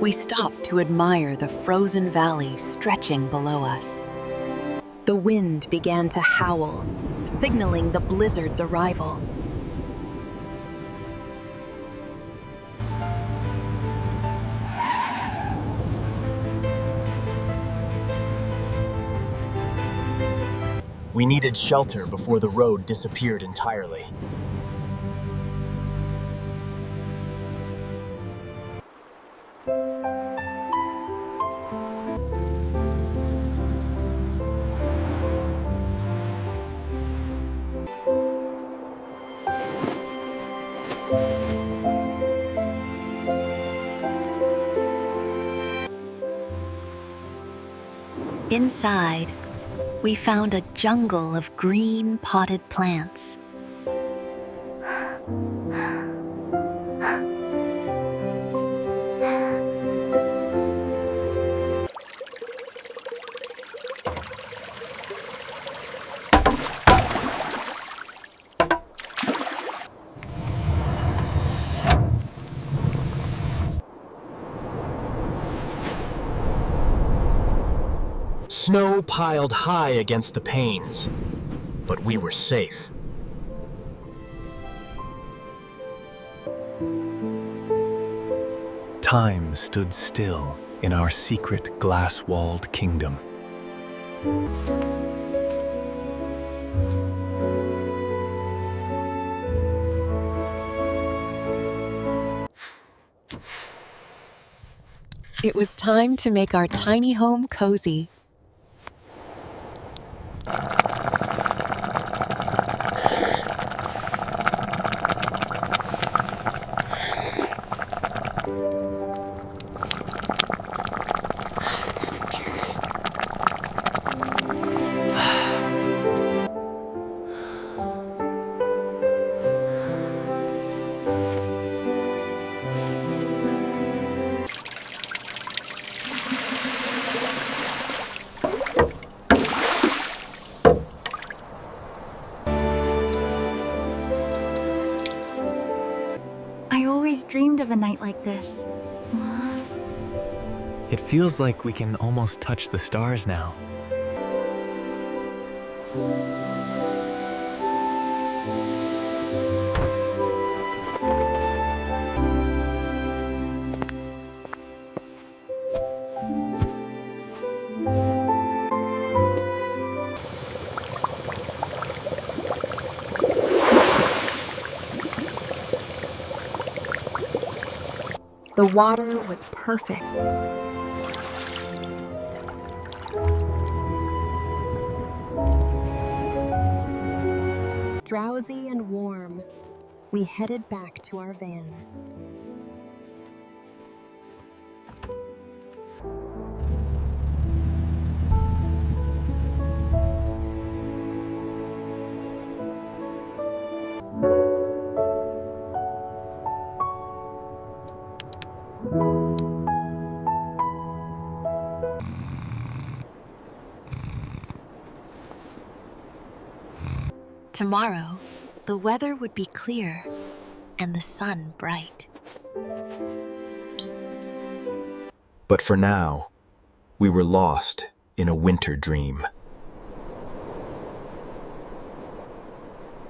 We stopped to admire the frozen valley stretching below us. The wind began to howl, signaling the blizzard's arrival. We needed shelter before the road disappeared entirely. Inside, we found a jungle of green potted plants. Snow piled high against the panes, but we were safe. Time stood still in our secret glass-walled kingdom. It was time to make our tiny home cozy. I always dreamed of a night like this. It feels like we can almost touch the stars now. The water was perfect. Drowsy and warm, we headed back to our van. Tomorrow, the weather would be clear and the sun bright. But for now, we were lost in a winter dream.